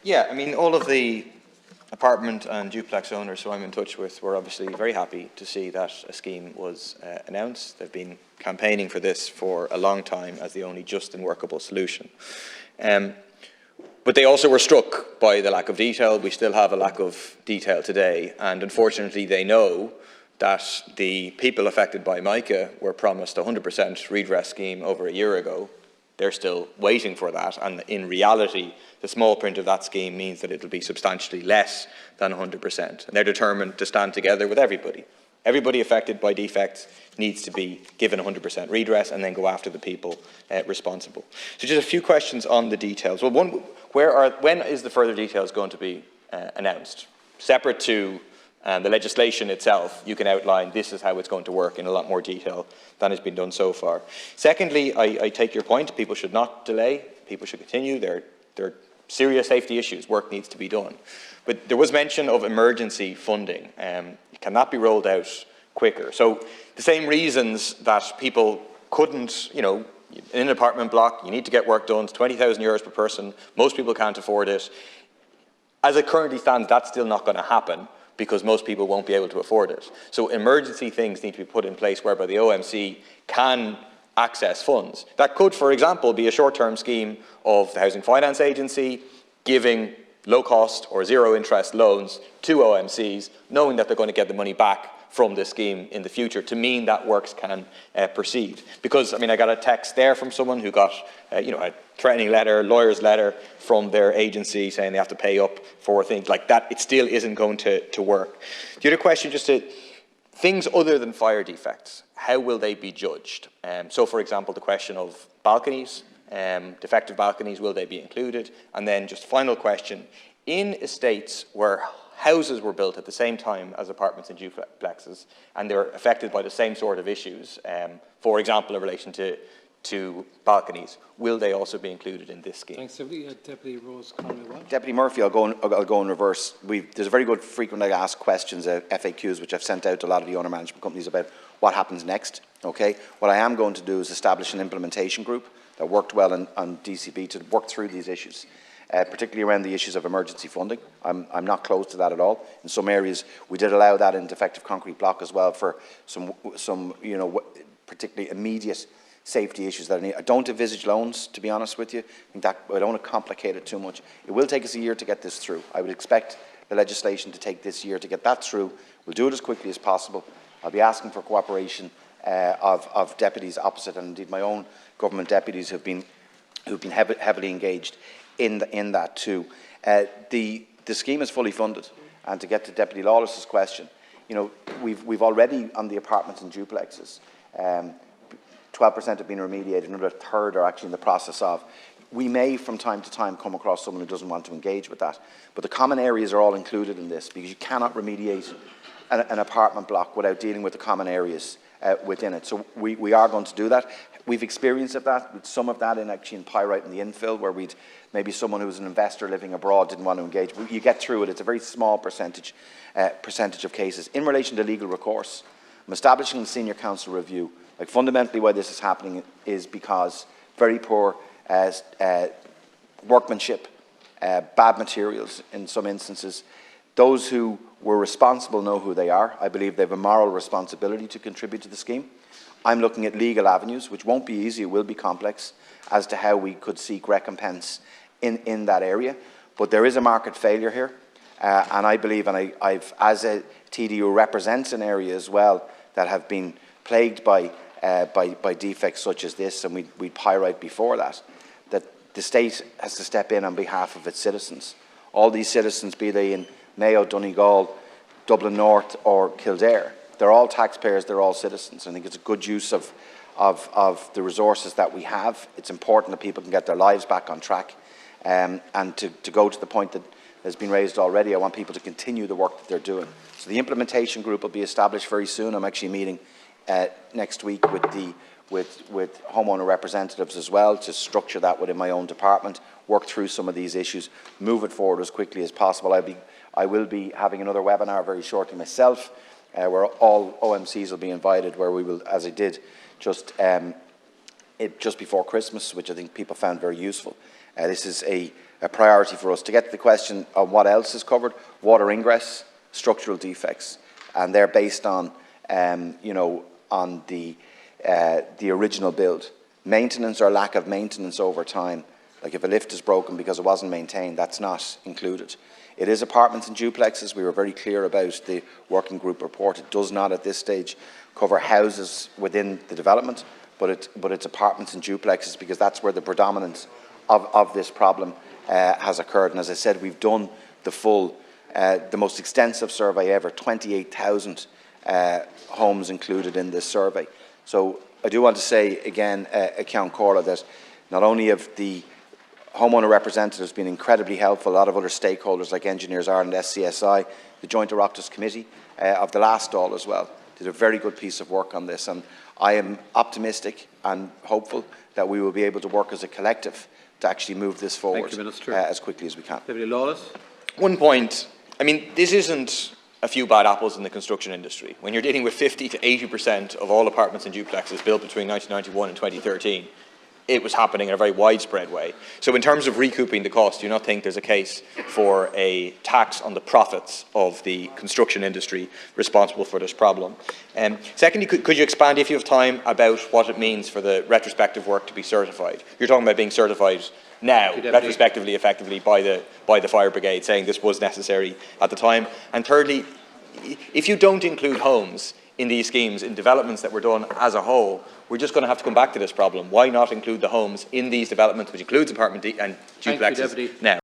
Yeah, I mean, all of the apartment and duplex owners who I'm in touch with were obviously very happy to see that a scheme was announced. They've been campaigning for this for a long time as the only just and workable solution. But they also were struck by the lack of detail. We still have a lack of detail today, and unfortunately they know that the people affected by MICA were promised a 100% redress scheme over a year ago. They're still waiting for that, and in reality, the small print of that scheme means that it'll be substantially less than 100%. And they're determined to stand together with everybody. Everybody affected by defects needs to be given 100% redress and then go after the people responsible. So just a few questions on the details. Well, one, when is the further details going to be announced? Separate to the legislation itself, you can outline this is how it's going to work in a lot more detail than has been done so far. Secondly, I take your point. People should not delay. People should continue. There are serious safety issues. Work needs to be done. But there was mention of emergency funding. Can that be rolled out quicker? So the same reasons that people couldn't, you know, in an apartment block, you need to get work done. It's 20,000 euros per person. Most people can't afford it. As it currently stands, that's still not going to happen, because most people won't be able to afford it. So emergency things need to be put in place whereby the OMC can access funds. That could, for example, be a short-term scheme of the Housing Finance Agency giving low-cost or zero-interest loans to OMCs, knowing that they're going to get the money back from this scheme in the future, to mean that works can proceed. Because, I mean, I got a text there from someone who got, you know, a threatening letter, lawyer's letter from their agency saying they have to pay up for things like that. It still isn't going to work. The other question, just to things other than fire defects, how will they be judged? So, for example, the question of balconies, defective balconies, will they be included? And then just final question, in estates where houses were built at the same time as apartments and duplexes, and they're affected by the same sort of issues, for example, in relation to balconies, will they also be included in this scheme? Thanks, Deputy Rose Conway. Deputy Murphy, I'll go in reverse. There's a very good frequently asked questions, FAQs, which I've sent out to a lot of the owner management companies about what happens next. Okay, what I am going to do is establish an implementation group that worked well on DCB to work through these issues. Particularly around the issues of emergency funding. I'm not close to that at all. In some areas, we did allow that in defective concrete block as well for some you know, particularly immediate safety issues that I need. I don't envisage loans, to be honest with you. I think that I don't want to complicate it too much. It will take us a year to get this through. I would expect the legislation to take this year to get that through. We'll do it as quickly as possible. I'll be asking for cooperation of deputies opposite, and indeed my own government deputies who've been heavily engaged in that too. The scheme is fully funded, and to get to Deputy Lawless's question, you know, we've already on the apartments and duplexes, 12% have been remediated, another third are actually in the process of. We may from time to time come across someone who doesn't want to engage with that, but the common areas are all included in this, because you cannot remediate an apartment block without dealing with the common areas within it. So we are going to do that. We've experienced of that, with some of that actually in Pyrite and the infill, where we'd maybe someone who was an investor living abroad didn't want to engage. You get through it. It's a very small percentage of cases. In relation to legal recourse, I'm establishing a senior counsel review. Like, fundamentally why this is happening is because very poor workmanship, bad materials in some instances. Those who were responsible know who they are. I believe they have a moral responsibility to contribute to the scheme. I'm looking at legal avenues, which won't be easy, it will be complex, as to how we could seek recompense in that area. But there is a market failure here, and I believe, and I've, as a TDU, represents an area as well that have been plagued by defects such as this, and we'd Pyrite before that the state has to step in on behalf of its citizens. All these citizens, be they in Mayo, Donegal, Dublin North or Kildare, they're all taxpayers, they're all citizens. I think it's a good use of the resources that we have. It's important that people can get their lives back on track. And to go to the point that has been raised already, I want people to continue the work that they're doing. So the implementation group will be established very soon. I'm actually meeting next week with homeowner representatives as well to structure that within my own department, work through some of these issues, move it forward as quickly as possible. I will be having another webinar very shortly myself, where all OMCs will be invited, where we will, as I did just before Christmas, which I think people found very useful. This is a a priority for us. To get to the question of what else is covered, water ingress, structural defects, and they're based on, you know, on the original build. Maintenance or lack of maintenance over time, like if a lift is broken because it wasn't maintained, that's not included. It is apartments and duplexes. We were very clear about the working group report. It does not at this stage cover houses within the development, but it's apartments and duplexes, because that's where the predominance of this problem has occurred. And as I said, we've done the full, the most extensive survey ever, 28,000 homes included in this survey. So I do want to say again, Count Corla, that not only have the homeowner representatives been incredibly helpful, a lot of other stakeholders like Engineers Ireland, SCSI, the Joint Oireachtas Committee of the last Dáil as well, did a very good piece of work on this, and I am optimistic and hopeful that we will be able to work as a collective to actually move this forward as quickly as we can. Deputy Lawless. One point, I mean, this isn't a few bad apples in the construction industry. When you're dealing with 50 to 80% of all apartments and duplexes built between 1991 and 2013, it was happening in a very widespread way. So in terms of recouping the cost, do you not think there's a case for a tax on the profits of the construction industry responsible for this problem? Secondly, could you expand, if you have time, about what it means for the retrospective work to be certified? You're talking about being certified now, retrospectively, effectively, by the fire brigade, saying this was necessary at the time. And thirdly, if you don't include homes in these schemes, in developments that were done as a whole, we're just going to have to come back to this problem. Why not include the homes in these developments, which includes apartment and duplexes, now?